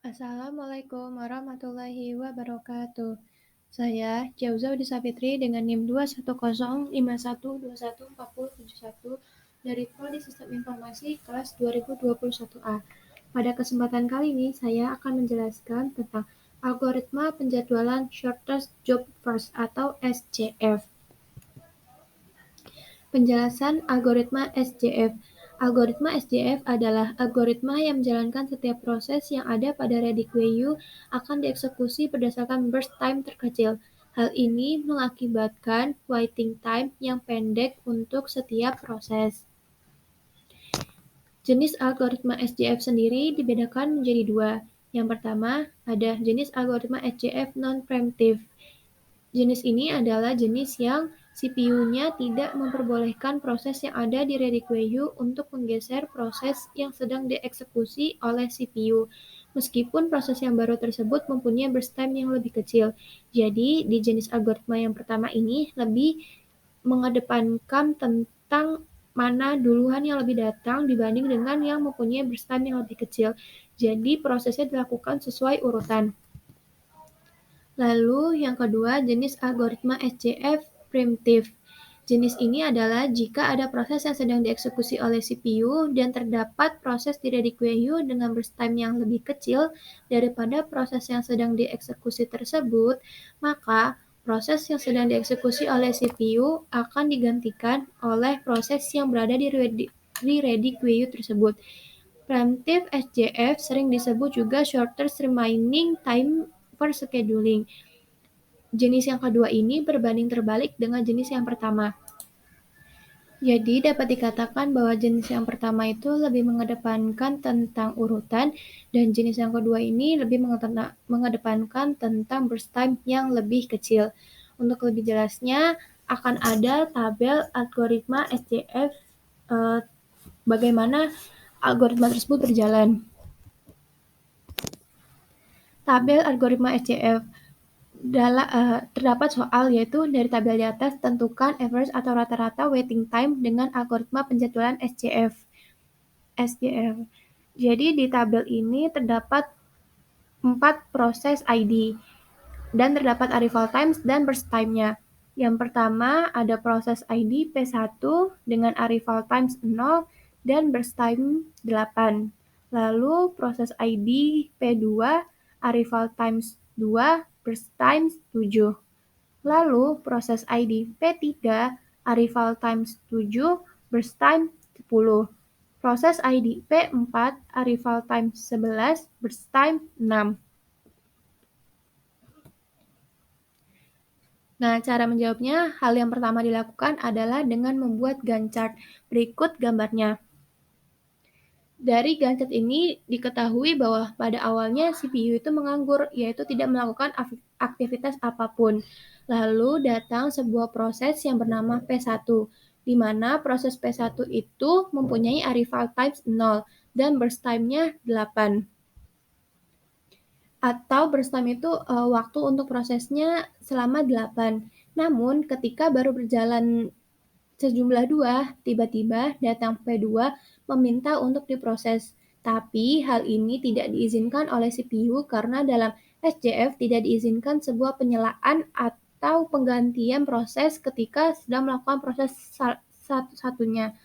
Assalamualaikum warahmatullahi wabarakatuh. Saya Jauza Udisa Fitri dengan NIM 21051214071 dari Prodi Sistem Informasi kelas 2021A. Pada kesempatan kali ini saya akan menjelaskan tentang algoritma penjadwalan Shortest Job First atau SJF. Penjelasan algoritma SJF. Algoritma SJF adalah algoritma yang menjalankan setiap proses yang ada pada ready queue akan dieksekusi berdasarkan burst time terkecil. Hal ini mengakibatkan waiting time yang pendek untuk setiap proses. Jenis algoritma SJF sendiri dibedakan menjadi dua. Yang pertama, ada jenis algoritma SJF non-preemptive. Jenis ini adalah jenis yang CPU-nya tidak memperbolehkan proses yang ada di ready queue untuk menggeser proses yang sedang dieksekusi oleh CPU, meskipun proses yang baru tersebut mempunyai burst time yang lebih kecil. Jadi, di jenis algoritma yang pertama ini lebih mengedepankan tentang mana duluan yang lebih datang dibanding dengan yang mempunyai burst time yang lebih kecil. Jadi, prosesnya dilakukan sesuai urutan. Lalu yang kedua, jenis algoritma SJF preemptive. Jenis ini adalah jika ada proses yang sedang dieksekusi oleh CPU dan terdapat proses di ready queue dengan burst time yang lebih kecil daripada proses yang sedang dieksekusi tersebut, maka proses yang sedang dieksekusi oleh CPU akan digantikan oleh proses yang berada di ready queue tersebut. Preemptive SJF sering disebut juga shortest remaining time for scheduling. Jenis yang kedua ini berbanding terbalik dengan jenis yang pertama. Jadi dapat dikatakan bahwa jenis yang pertama itu lebih mengedepankan tentang urutan dan jenis yang kedua ini lebih mengedepankan tentang burst time yang lebih kecil. Untuk lebih jelasnya akan ada tabel algoritma SJF bagaimana algoritma tersebut berjalan. Tabel algoritma SJF terdapat soal yaitu dari tabel di atas tentukan average atau rata-rata waiting time dengan algoritma penjadwalan SJF. Jadi di tabel ini terdapat 4 proses ID dan terdapat arrival times dan burst time-nya. Yang pertama ada proses ID P1 dengan arrival times 0 dan burst time 8. Lalu proses ID P2 arrival times 2, burst times 7. Lalu proses ID P3 arrival times 7, burst time 10. Proses ID P4 arrival time 11, burst time 6. Nah, cara menjawabnya, hal yang pertama dilakukan adalah dengan membuat Gantt chart. Berikut gambarnya. Dari Gantt chart ini diketahui bahwa pada awalnya CPU itu menganggur, yaitu tidak melakukan aktivitas apapun. Lalu datang sebuah proses yang bernama P1, di mana proses P1 itu mempunyai arrival times 0 dan burst time-nya 8. Atau burst time itu waktu untuk prosesnya selama 8. Namun ketika baru berjalan sejumlah 2, tiba-tiba datang P2 meminta untuk diproses. Tapi hal ini tidak diizinkan oleh CPU karena dalam SJF tidak diizinkan sebuah penyelaan atau penggantian proses ketika sedang melakukan proses satu-satunya.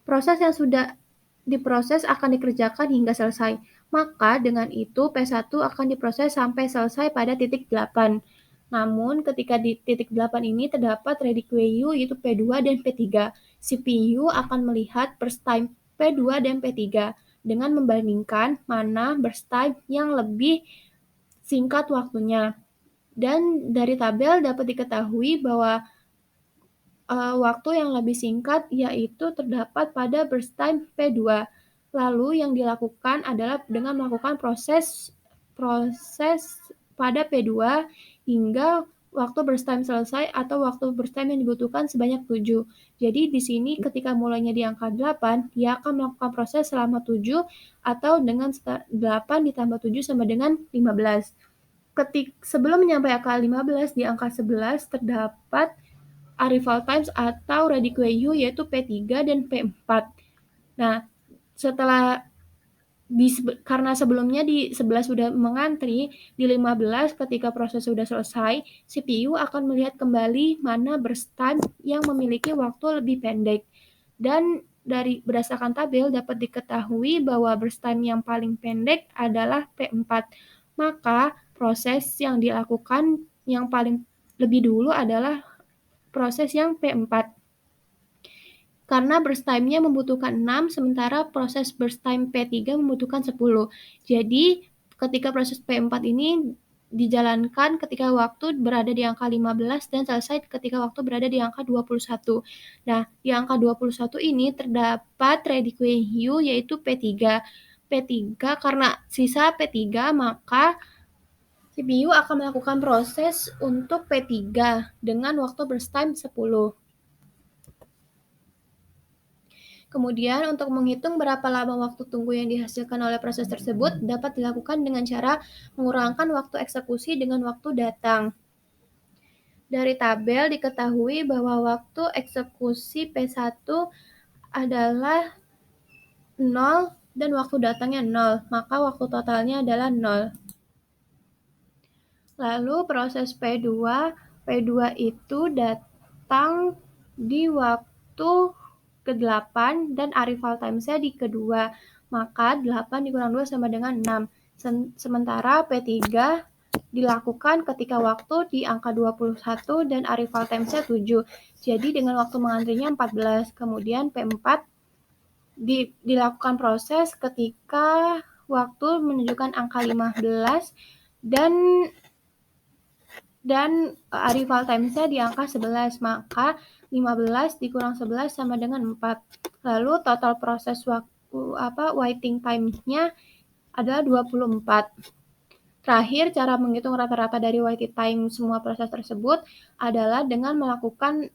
Proses yang sudah diproses akan dikerjakan hingga selesai. Maka dengan itu P1 akan diproses sampai selesai pada titik 8. Namun ketika di titik 8 ini terdapat ready queue yaitu P2 dan P3. CPU akan melihat burst time P2 dan P3 dengan membandingkan mana burst time yang lebih singkat waktunya. Dan dari tabel dapat diketahui bahwa waktu yang lebih singkat yaitu terdapat pada burst time P2. Lalu yang dilakukan adalah dengan melakukan proses pada P2 hingga waktu burst time selesai atau waktu burst time yang dibutuhkan sebanyak 7. Jadi di sini ketika mulainya di angka 8, dia akan melakukan proses selama 7 atau dengan 8 ditambah 7 sama dengan 15. Sebelum mencapai angka 15, di angka 11 terdapat arrival times atau ready queue yaitu P3 dan P4. Nah, setelah Karena sebelumnya di 11 sudah mengantri, di 15 ketika proses sudah selesai, CPU akan melihat kembali mana burst time yang memiliki waktu lebih pendek. Dan berdasarkan tabel dapat diketahui bahwa burst time yang paling pendek adalah P4. Maka proses yang dilakukan yang paling lebih dulu adalah proses yang P4. Karena burst time-nya membutuhkan 6, sementara proses burst time P3 membutuhkan 10. Jadi, ketika proses P4 ini dijalankan ketika waktu berada di angka 15 dan selesai ketika waktu berada di angka 21. Nah, di angka 21 ini terdapat ready queue yaitu P3. P3 karena sisa P3 maka CPU akan melakukan proses untuk P3 dengan waktu burst time 10. Kemudian, untuk menghitung berapa lama waktu tunggu yang dihasilkan oleh proses tersebut dapat dilakukan dengan cara mengurangkan waktu eksekusi dengan waktu datang. Dari tabel diketahui bahwa waktu eksekusi P1 adalah 0 dan waktu datangnya 0, maka waktu totalnya adalah 0. Lalu proses P2 itu datang di waktu ke-8 dan arrival time-nya di kedua. Maka 8 dikurang 2 sama dengan 6. Sementara P3 dilakukan ketika waktu di angka 21 dan arrival time-nya 7. Jadi dengan waktu mengantrinya 14. Kemudian P4 dilakukan proses ketika waktu menunjukkan angka 15 dan arrival time-nya di angka 11, maka 15 dikurang 11 sama dengan 4. Lalu total proses waiting time-nya adalah 24. Terakhir, cara menghitung rata-rata dari waiting time semua proses tersebut adalah dengan melakukan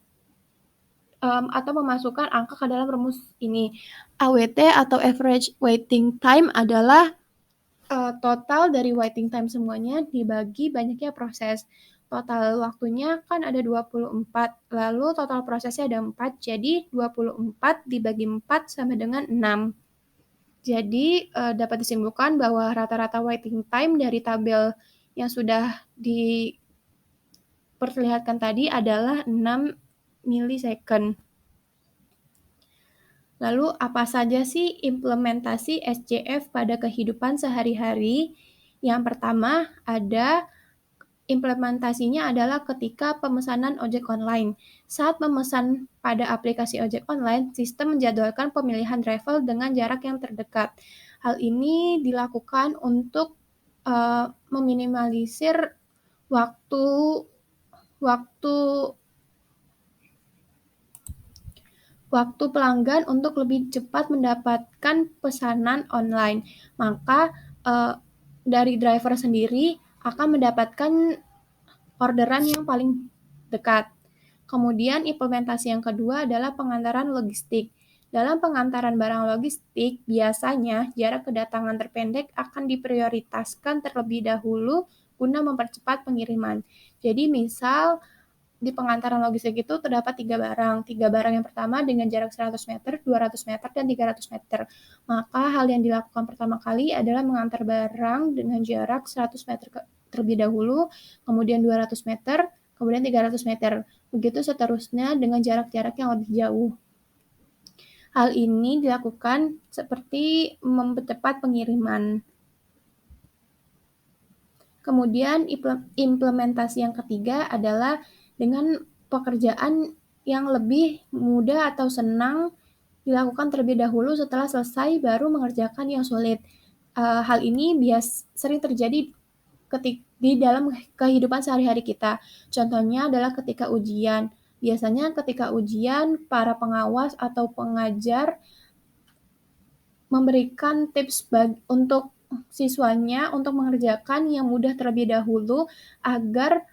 atau memasukkan angka ke dalam rumus ini. AWT atau average waiting time adalah total dari waiting time semuanya dibagi banyaknya proses. Total waktunya kan ada 24, lalu total prosesnya ada 4, jadi 24 dibagi 4 sama dengan 6. Jadi dapat disimpulkan bahwa rata-rata waiting time dari tabel yang sudah diperlihatkan tadi adalah 6 milisecond. Lalu apa saja sih implementasi SCF pada kehidupan sehari-hari? Yang pertama ada implementasinya adalah ketika pemesanan ojek online. Saat memesan pada aplikasi ojek online, sistem menjadwalkan pemilihan driver dengan jarak yang terdekat. Hal ini dilakukan untuk meminimalisir waktu pelanggan untuk lebih cepat mendapatkan pesanan online. Maka dari driver sendiri akan mendapatkan orderan yang paling dekat. Kemudian implementasi yang kedua adalah pengantaran logistik. Dalam pengantaran barang logistik, biasanya jarak kedatangan terpendek akan diprioritaskan terlebih dahulu guna mempercepat pengiriman. Jadi misal di pengantaran logistik itu terdapat 3 barang. 3 barang yang pertama dengan jarak 100 meter, 200 meter, dan 300 meter. Maka hal yang dilakukan pertama kali adalah mengantar barang dengan jarak 100 meter terlebih dahulu, kemudian 200 meter, kemudian 300 meter. Begitu seterusnya dengan jarak-jarak yang lebih jauh. Hal ini dilakukan seperti mempercepat pengiriman. Kemudian implementasi yang ketiga adalah dengan pekerjaan yang lebih mudah atau senang dilakukan terlebih dahulu setelah selesai baru mengerjakan yang sulit. Hal ini sering terjadi di dalam kehidupan sehari-hari kita. Contohnya adalah ketika ujian. Biasanya ketika ujian, para pengawas atau pengajar memberikan tips untuk siswanya untuk mengerjakan yang mudah terlebih dahulu agar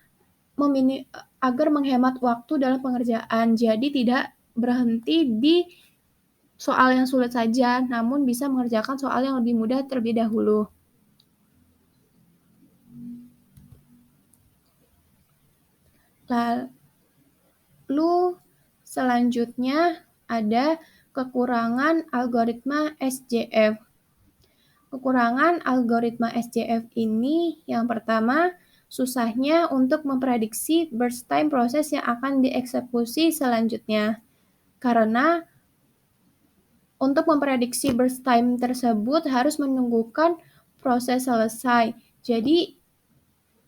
menghemat waktu dalam pengerjaan. Jadi tidak berhenti di soal yang sulit saja, namun bisa mengerjakan soal yang lebih mudah terlebih dahulu. Lalu selanjutnya ada kekurangan algoritma SJF. Kekurangan algoritma SJF ini yang pertama, susahnya untuk memprediksi burst time proses yang akan dieksekusi selanjutnya. Karena untuk memprediksi burst time tersebut harus menunggukan proses selesai. Jadi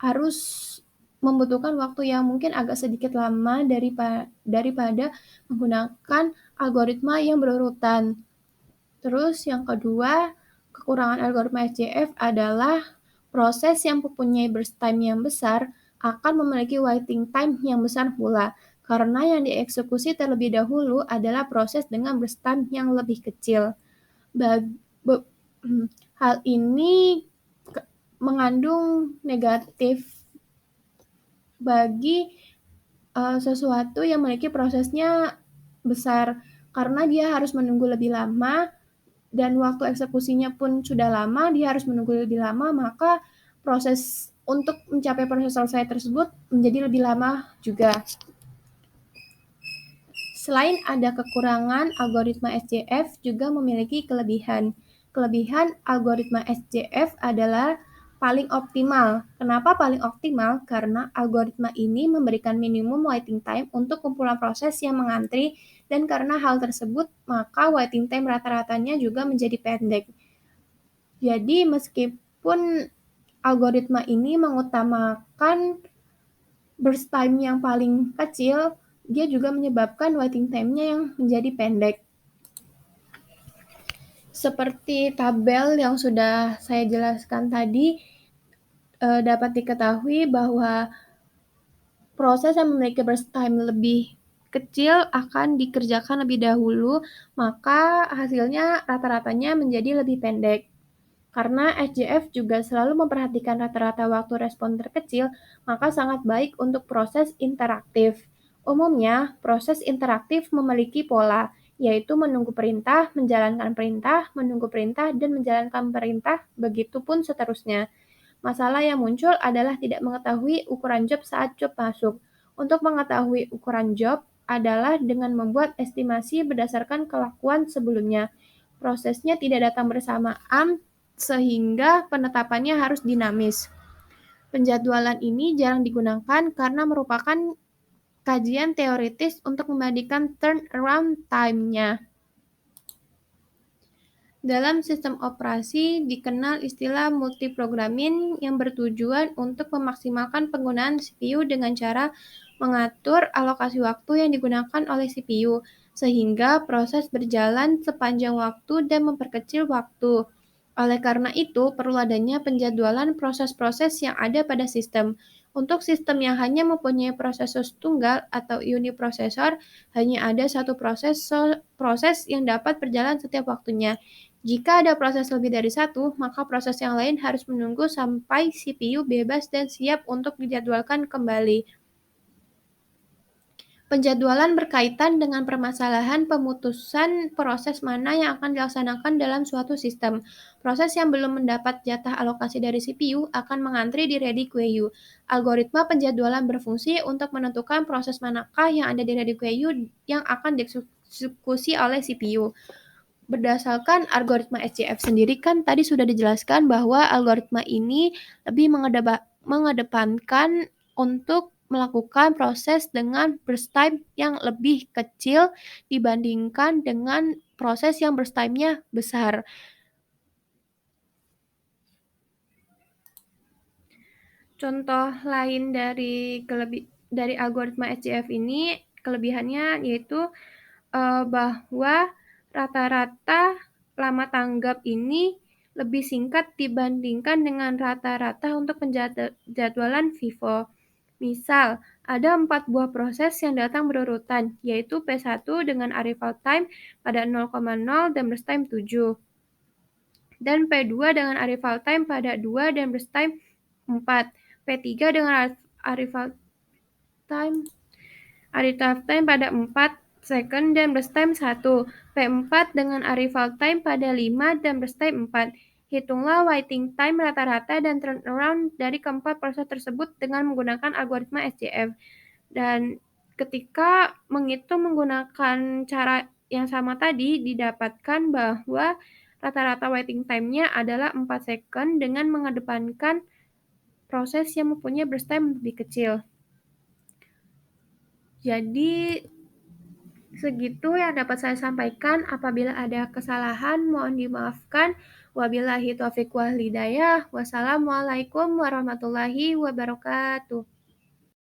harus membutuhkan waktu yang mungkin agak sedikit lama daripada menggunakan algoritma yang berurutan. Terus yang kedua, kekurangan algoritma SJF adalah proses yang mempunyai burst time yang besar akan memiliki waiting time yang besar pula, karena yang dieksekusi terlebih dahulu adalah proses dengan burst time yang lebih kecil. Hal ini mengandung negatif bagi sesuatu yang memiliki prosesnya besar, karena dia harus menunggu lebih lama dan waktu eksekusinya pun sudah lama, dia harus menunggu lebih lama, maka proses untuk mencapai proses selesai tersebut menjadi lebih lama juga. Selain ada kekurangan, algoritma SJF juga memiliki kelebihan. Kelebihan algoritma SJF adalah paling optimal. Kenapa paling optimal? Karena algoritma ini memberikan minimum waiting time untuk kumpulan proses yang mengantri, dan karena hal tersebut, maka waiting time rata-ratanya juga menjadi pendek. Jadi meskipun algoritma ini mengutamakan burst time yang paling kecil, dia juga menyebabkan waiting time-nya yang menjadi pendek. Seperti tabel yang sudah saya jelaskan tadi, dapat diketahui bahwa proses yang memiliki burst time lebih kecil akan dikerjakan lebih dahulu, maka hasilnya rata-ratanya menjadi lebih pendek. Karena SJF juga selalu memperhatikan rata-rata waktu respon terkecil, maka sangat baik untuk proses interaktif. Umumnya, proses interaktif memiliki pola, yaitu menunggu perintah, menunggu perintah, dan menjalankan perintah, begitupun seterusnya. Masalah yang muncul adalah tidak mengetahui ukuran job saat job masuk. Untuk mengetahui ukuran job adalah dengan membuat estimasi berdasarkan kelakuan sebelumnya. Prosesnya tidak datang bersamaan, sehingga penetapannya harus dinamis. Penjadwalan ini jarang digunakan karena merupakan kajian teoritis untuk membandingkan turnaround time-nya. Dalam sistem operasi dikenal istilah multiprogramming yang bertujuan untuk memaksimalkan penggunaan CPU dengan cara mengatur alokasi waktu yang digunakan oleh CPU, sehingga proses berjalan sepanjang waktu dan memperkecil waktu. Oleh karena itu, perlu adanya penjadwalan proses-proses yang ada pada sistem. Untuk sistem yang hanya mempunyai prosesor tunggal atau uniprosesor, hanya ada satu proses yang dapat berjalan setiap waktunya. Jika ada proses lebih dari satu, maka proses yang lain harus menunggu sampai CPU bebas dan siap untuk dijadwalkan kembali. Penjadwalan berkaitan dengan permasalahan pemutusan proses mana yang akan dilaksanakan dalam suatu sistem. Proses yang belum mendapat jatah alokasi dari CPU akan mengantri di ready queue. Algoritma penjadwalan berfungsi untuk menentukan proses manakah yang ada di ready queue yang akan dieksekusi oleh CPU. Berdasarkan algoritma SJF sendiri kan tadi sudah dijelaskan bahwa algoritma ini lebih mengedepankan untuk melakukan proses dengan burst time yang lebih kecil dibandingkan dengan proses yang burst time-nya besar. Contoh lain dari algoritma SJF ini, kelebihannya yaitu bahwa rata-rata lama tanggap ini lebih singkat dibandingkan dengan rata-rata untuk penjadwalan FIFO. Misal, ada 4 buah proses yang datang berurutan, yaitu P1 dengan arrival time pada 0,0 dan burst time 7, dan P2 dengan arrival time pada 2 dan burst time 4, P3 dengan arrival time pada 4 second dan burst time 1, P4 dengan arrival time pada 5 dan burst time 4. Hitunglah waiting time rata-rata dan turnaround dari keempat proses tersebut dengan menggunakan algoritma SJF. Dan ketika menghitung menggunakan cara yang sama tadi, didapatkan bahwa Rata-rata waiting time-nya adalah 4 second dengan mengedepankan proses yang mempunyai burst time lebih kecil. Jadi segitu yang dapat saya sampaikan. Apabila ada kesalahan, mohon dimaafkan. Wabillahi taufiq wal hidayah. Wassalamualaikum warahmatullahi wabarakatuh.